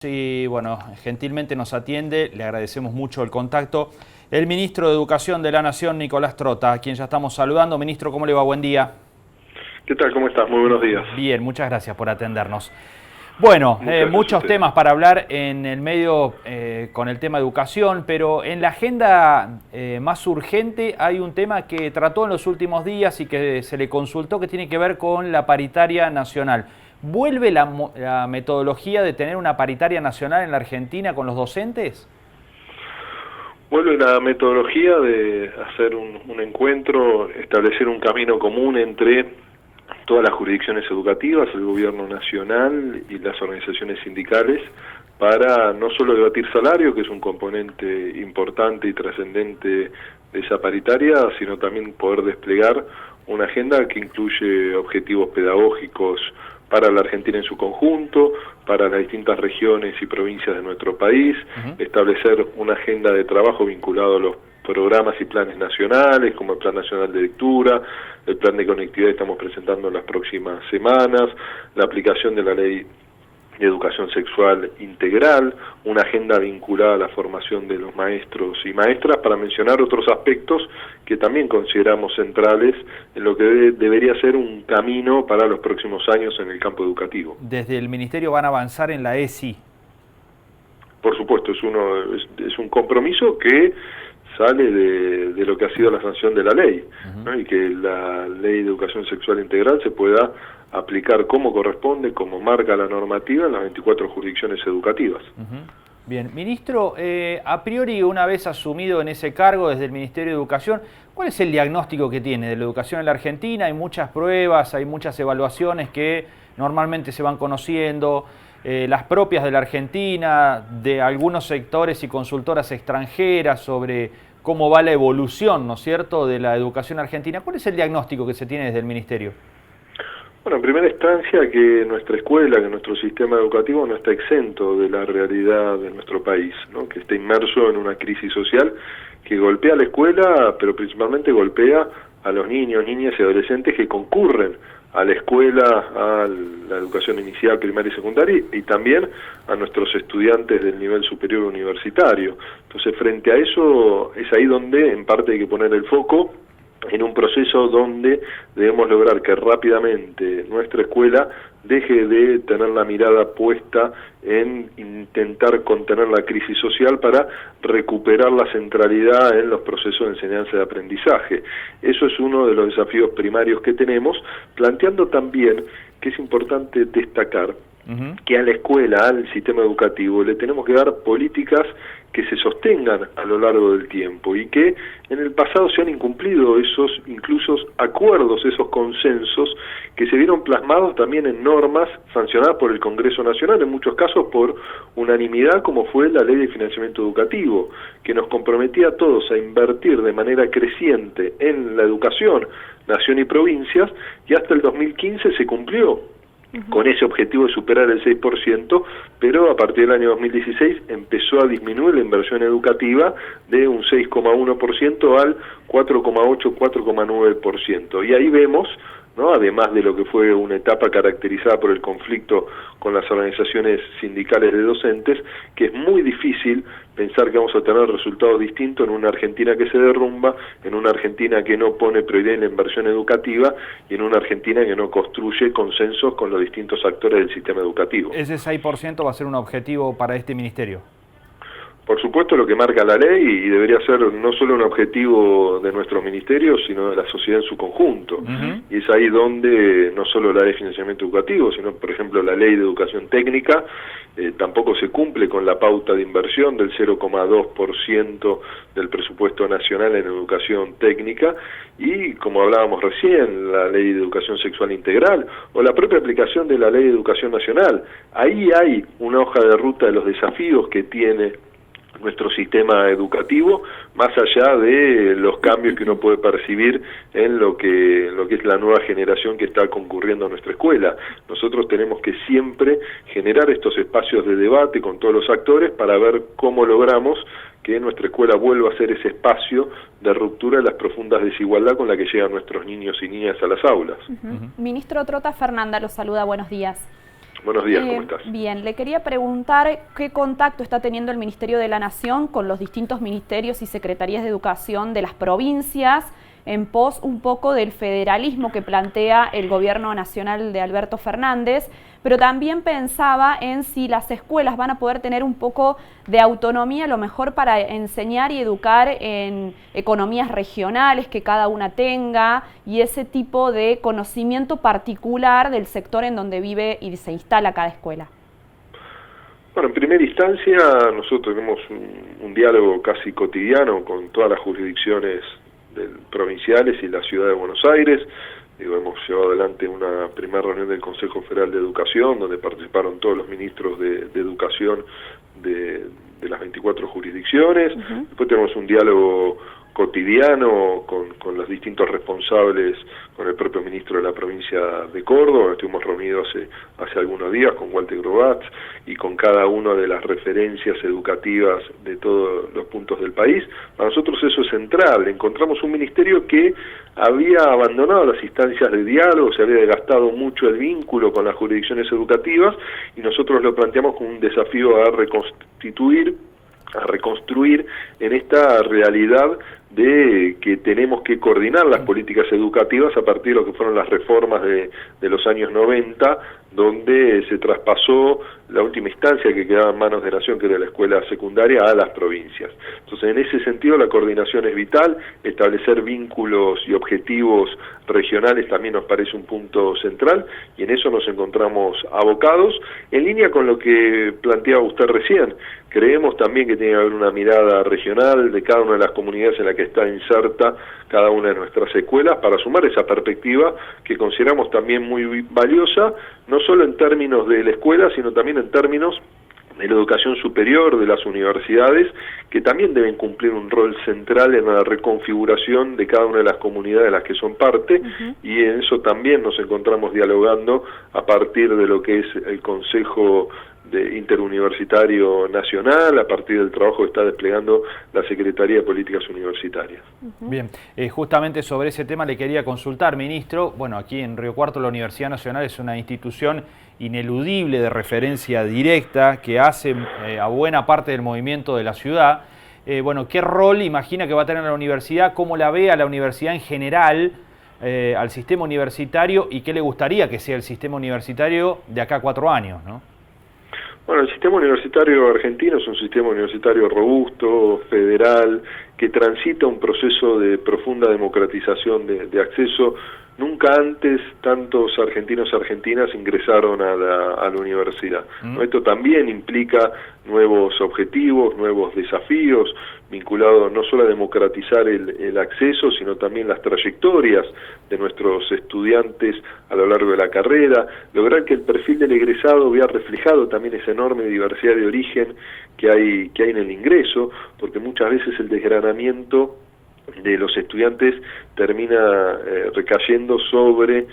Sí, bueno, gentilmente nos atiende, le agradecemos mucho el contacto. El ministro de Educación de la Nación, Nicolás Trota, a quien ya estamos saludando. Ministro, ¿cómo le va? Buen día. ¿Qué tal? ¿Cómo estás? Muy buenos días. Bien, muchas gracias por atendernos. Bueno, muchos temas para hablar en el medio con el tema educación, pero en la agenda más urgente hay un tema que trató en los últimos días y que se le consultó que tiene que ver con la paritaria nacional. ¿Vuelve la metodología de tener una paritaria nacional en la Argentina con los docentes? Vuelve la metodología de hacer un encuentro, establecer un camino común entre todas las jurisdicciones educativas, el gobierno nacional y las organizaciones sindicales, para no solo debatir salario, que es un componente importante y trascendente de esa paritaria, sino también poder desplegar una agenda que incluye objetivos pedagógicos para la Argentina en su conjunto, para las distintas regiones y provincias de nuestro país, establecer una agenda de trabajo vinculado a los programas y planes nacionales, como el Plan Nacional de Lectura, el Plan de Conectividad que estamos presentando en las próximas semanas, la aplicación de la Ley de Educación Sexual Integral, una agenda vinculada a la formación de los maestros y maestras, para mencionar otros aspectos que también consideramos centrales en lo que debería ser un camino para los próximos años en el campo educativo. Desde el Ministerio van a avanzar en la ESI. Por supuesto, es un compromiso que sale de lo que ha sido la sanción de la ley, ¿no? Y que la Ley de Educación Sexual Integral se pueda aplicar como corresponde, como marca la normativa en las 24 jurisdicciones educativas. Bien, ministro, a priori, una vez asumido en ese cargo desde el Ministerio de Educación, ¿cuál es el diagnóstico que tiene de la educación en la Argentina? Hay muchas pruebas, hay muchas evaluaciones que normalmente se van conociendo, las propias de la Argentina, de algunos sectores y consultoras extranjeras sobre cómo va la evolución, ¿no es cierto?, de la educación argentina. ¿Cuál es el diagnóstico que se tiene desde el Ministerio? Bueno, en primera instancia, que nuestra escuela, que nuestro sistema educativo no está exento de la realidad de nuestro país, ¿no? Que está inmerso en una crisis social que golpea a la escuela, pero principalmente golpea a los niños, niñas y adolescentes que concurren a la escuela, a la educación inicial, primaria y secundaria, y también a nuestros estudiantes del nivel superior universitario. Entonces, frente a eso, es ahí donde en parte hay que poner el foco, en un proceso donde debemos lograr que rápidamente nuestra escuela deje de tener la mirada puesta en intentar contener la crisis social para recuperar la centralidad en los procesos de enseñanza y aprendizaje. Eso es uno de los desafíos primarios que tenemos, planteando también que es importante destacar que a la escuela, al sistema educativo, le tenemos que dar políticas que se sostengan a lo largo del tiempo y que en el pasado se han incumplido esos incluso acuerdos, esos consensos que se vieron plasmados también en normas sancionadas por el Congreso Nacional, en muchos casos por unanimidad, como fue la Ley de Financiamiento Educativo, que nos comprometía a todos a invertir de manera creciente en la educación, nación y provincias, y hasta el 2015 se cumplió con ese objetivo de superar el 6%, pero a partir del año 2016 empezó a disminuir la inversión educativa de un 6,1% al 4,8, 4,9%. Y ahí vemos, ¿no?, además de lo que fue una etapa caracterizada por el conflicto con las organizaciones sindicales de docentes, que es muy difícil pensar que vamos a tener resultados distintos en una Argentina que se derrumba, en una Argentina que no pone prioridad en la inversión educativa y en una Argentina que no construye consensos con los distintos actores del sistema educativo. ¿Ese 6% va a ser un objetivo para este ministerio? Por supuesto, lo que marca la ley, y debería ser no solo un objetivo de nuestro ministerio, sino de la sociedad en su conjunto. Y es ahí donde no solo la ley de financiamiento educativo, sino, por ejemplo, la ley de educación técnica, tampoco se cumple con la pauta de inversión del 0,2% del presupuesto nacional en educación técnica, y como hablábamos recién, la ley de educación sexual integral, o la propia aplicación de la ley de educación nacional. Ahí hay una hoja de ruta de los desafíos que tiene nuestro sistema educativo, más allá de los cambios que uno puede percibir en lo que es la nueva generación que está concurriendo a nuestra escuela. Nosotros tenemos que siempre generar estos espacios de debate con todos los actores para ver cómo logramos que nuestra escuela vuelva a ser ese espacio de ruptura de las profundas desigualdades con la que llegan nuestros niños y niñas a las aulas. Ministro Trota, Fernanda lo saluda, buenos días. Buenos días, ¿cómo estás? Bien, le quería preguntar qué contacto está teniendo el Ministerio de la Nación con los distintos ministerios y secretarías de educación de las provincias en pos un poco del federalismo que plantea el gobierno nacional de Alberto Fernández, pero también pensaba en si las escuelas van a poder tener un poco de autonomía, a lo mejor para enseñar y educar en economías regionales que cada una tenga y ese tipo de conocimiento particular del sector en donde vive y se instala cada escuela. Bueno, en primera instancia nosotros tenemos un diálogo casi cotidiano con todas las jurisdicciones provinciales y la ciudad de Buenos Aires. Hemos llevado adelante una primera reunión del Consejo Federal de Educación, donde participaron todos los ministros de Educación de las 24 jurisdicciones. Después tenemos un diálogo cotidiano con los distintos responsables, con el propio ministro de la provincia de Córdoba. Estuvimos reunidos hace algunos días con Walter Grobatz y con cada una de las referencias educativas de todos los puntos del país. Para nosotros eso es central. Encontramos un ministerio que había abandonado las instancias de diálogo, se había desgastado mucho el vínculo con las jurisdicciones educativas y nosotros lo planteamos como un desafío a reconstruir en esta realidad de que tenemos que coordinar las políticas educativas a partir de lo que fueron las reformas de los años 90, donde se traspasó la última instancia que quedaba en manos de Nación, que era la escuela secundaria, a las provincias. Entonces, en ese sentido, la coordinación es vital, establecer vínculos y objetivos regionales también nos parece un punto central, y en eso nos encontramos abocados, en línea con lo que planteaba usted recién. Creemos también que tiene que haber una mirada regional de cada una de las comunidades en la que está inserta cada una de nuestras escuelas para sumar esa perspectiva que consideramos también muy valiosa, no solo en términos de la escuela, sino también en términos de la educación superior, de las universidades, que también deben cumplir un rol central en la reconfiguración de cada una de las comunidades de las que son parte, y en eso también nos encontramos dialogando a partir de lo que es el Consejo Interuniversitario Nacional, a partir del trabajo que está desplegando la Secretaría de Políticas Universitarias. Bien, justamente sobre ese tema le quería consultar, ministro. Bueno, aquí en Río Cuarto la Universidad Nacional es una institución ineludible de referencia directa que hace a buena parte del movimiento de la ciudad. Bueno, ¿qué rol imagina que va a tener la universidad? ¿Cómo la ve a la universidad en general, al sistema universitario, y qué le gustaría que sea el sistema universitario de acá a 4 años, ¿no? Bueno, el sistema universitario argentino es un sistema universitario robusto, federal, que transita un proceso de profunda democratización de acceso. Nunca antes tantos argentinos y argentinas ingresaron a la universidad. Esto también implica nuevos objetivos, nuevos desafíos, vinculados no solo a democratizar el acceso, sino también las trayectorias de nuestros estudiantes a lo largo de la carrera, lograr que el perfil del egresado vea reflejado también esa enorme diversidad de origen que hay en el ingreso, porque muchas veces el desgranamiento de los estudiantes termina recayendo sobre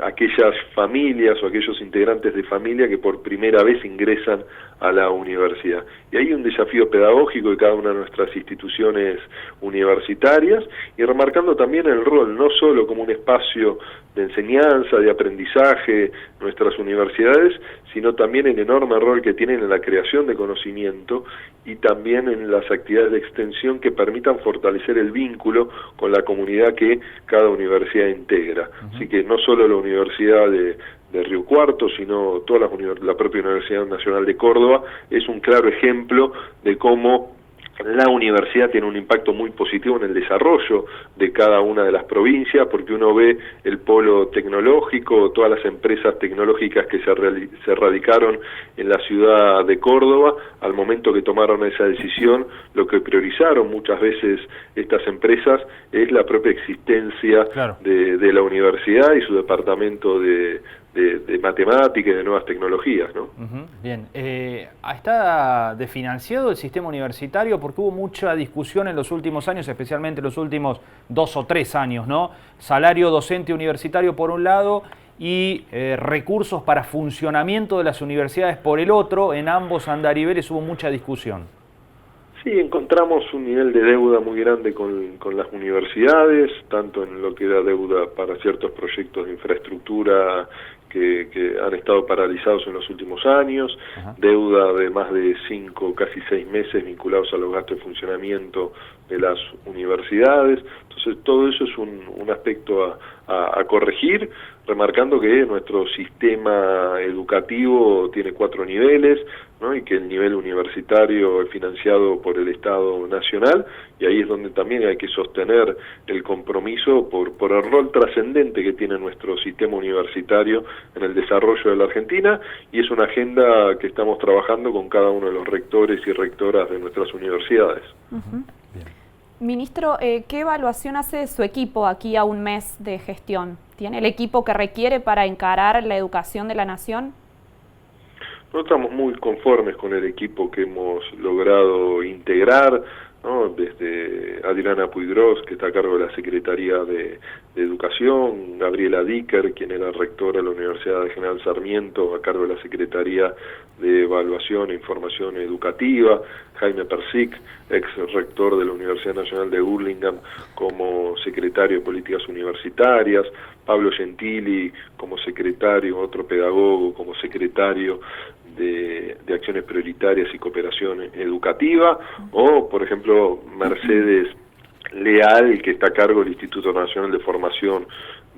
aquellas familias o aquellos integrantes de familia que por primera vez ingresan a la universidad. Y hay un desafío pedagógico de cada una de nuestras instituciones universitarias, y remarcando también el rol, no solo como un espacio de enseñanza, de aprendizaje, nuestras universidades, sino también el enorme rol que tienen en la creación de conocimiento y también en las actividades de extensión que permitan fortalecer el vínculo con la comunidad que cada universidad integra. Así que no solo la Universidad de Río Cuarto, sino toda la propia Universidad Nacional de Córdoba es un claro ejemplo de cómo la universidad tiene un impacto muy positivo en el desarrollo de cada una de las provincias, porque uno ve el polo tecnológico, todas las empresas tecnológicas que se radicaron en la ciudad de Córdoba. Al momento que tomaron esa decisión, lo que priorizaron muchas veces estas empresas es la propia existencia de la universidad y su departamento de matemática y de nuevas tecnologías, ¿no? Bien, ¿está desfinanciado el sistema universitario? Porque hubo mucha discusión en los últimos años, especialmente en los últimos 2 o 3 años, ¿no? Salario docente universitario por un lado y recursos para funcionamiento de las universidades por el otro. En ambos andariveles hubo mucha discusión. Sí, encontramos un nivel de deuda muy grande con las universidades, tanto en lo que era deuda para ciertos proyectos de infraestructura que han estado paralizados en los últimos años, deuda de más de 5, casi 6 meses vinculados a los gastos de funcionamiento de las universidades. Entonces todo eso es un aspecto a corregir, remarcando que nuestro sistema educativo tiene 4 niveles, ¿no? Y que el nivel universitario es financiado por el Estado Nacional, y ahí es donde también hay que sostener el compromiso por el rol trascendente que tiene nuestro sistema universitario en el desarrollo de la Argentina, y es una agenda que estamos trabajando con cada uno de los rectores y rectoras de nuestras universidades. Ministro, ¿qué evaluación hace su equipo aquí a un mes de gestión? ¿Tiene el equipo que requiere para encarar la educación de la nación? Nosotros estamos muy conformes con el equipo que hemos logrado integrar, ¿no? Desde Adriana Puigros, que está a cargo de la Secretaría de Educación, Gabriela Dicker, quien era rectora de la Universidad de General Sarmiento, a cargo de la Secretaría de Evaluación e Información Educativa, Jaime Persic, ex rector de la Universidad Nacional de Burlingame, como secretario de Políticas Universitarias, Pablo Gentili como secretario, otro pedagogo como secretario de Acciones Prioritarias y Cooperación Educativa, o por ejemplo Mercedes Leal, que está a cargo del Instituto Nacional de Formación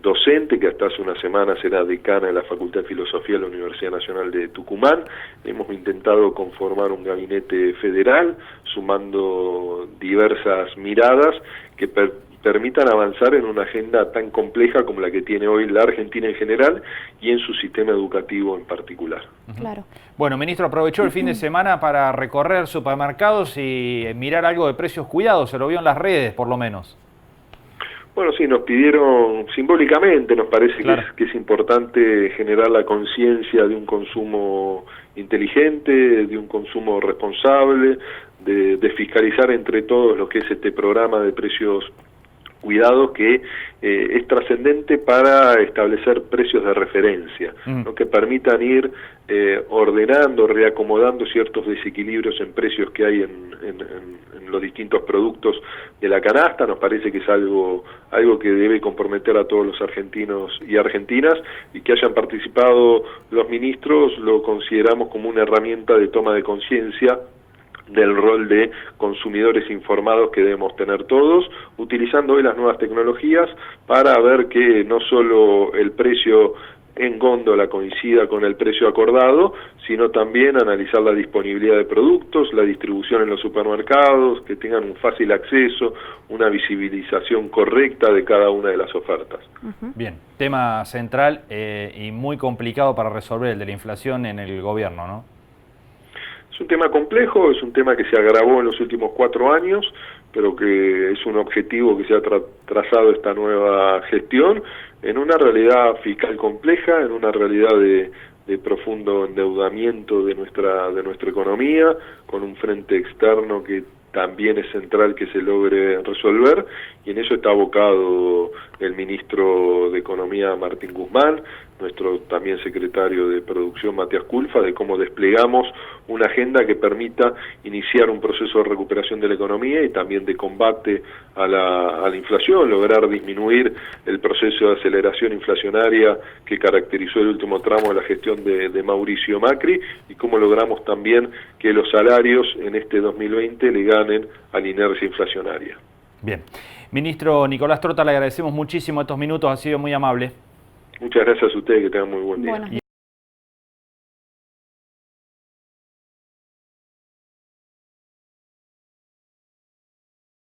Docente, que hasta hace unas semanas era decana de la Facultad de Filosofía de la Universidad Nacional de Tucumán. Hemos intentado conformar un gabinete federal, sumando diversas miradas que permitan avanzar en una agenda tan compleja como la que tiene hoy la Argentina en general y en su sistema educativo en particular. Claro. Bueno, ministro, aprovechó el fin de semana para recorrer supermercados y mirar algo de precios cuidados, se lo vio en las redes por lo menos. Bueno, sí, nos pidieron simbólicamente, nos parece claro. que es importante generar la conciencia de un consumo inteligente, de un consumo responsable, de fiscalizar entre todos lo que es este programa de precios cuidados que es trascendente para establecer precios de referencia, ¿no? Que permitan ir ordenando, reacomodando ciertos desequilibrios en precios que hay en los distintos productos de la canasta. Nos parece que es algo que debe comprometer a todos los argentinos y argentinas, y que hayan participado los ministros lo consideramos como una herramienta de toma de conciencia del rol de consumidores informados que debemos tener todos, utilizando hoy las nuevas tecnologías para ver que no solo el precio en góndola coincida con el precio acordado, sino también analizar la disponibilidad de productos, la distribución en los supermercados, que tengan un fácil acceso, una visibilización correcta de cada una de las ofertas. Bien, tema central y muy complicado para resolver, el de la inflación en el gobierno, ¿no? Es un tema complejo, es un tema que se agravó en los últimos 4 años, pero que es un objetivo que se ha trazado esta nueva gestión en una realidad fiscal compleja, en una realidad de profundo endeudamiento de nuestra economía, con un frente externo que también es central que se logre resolver, y en eso está abocado el ministro de Economía Martín Guzmán, nuestro también secretario de Producción Matías Culfa, de cómo desplegamos una agenda que permita iniciar un proceso de recuperación de la economía y también de combate a la inflación, lograr disminuir el proceso de aceleración inflacionaria que caracterizó el último tramo de la gestión de Mauricio Macri, y cómo logramos también que los salarios en este 2020 le ganen a la inercia inflacionaria. Bien. Ministro Nicolás Trota, le agradecemos muchísimo estos minutos, ha sido muy amable. Muchas gracias a ustedes, que tengan muy buen día. Bueno.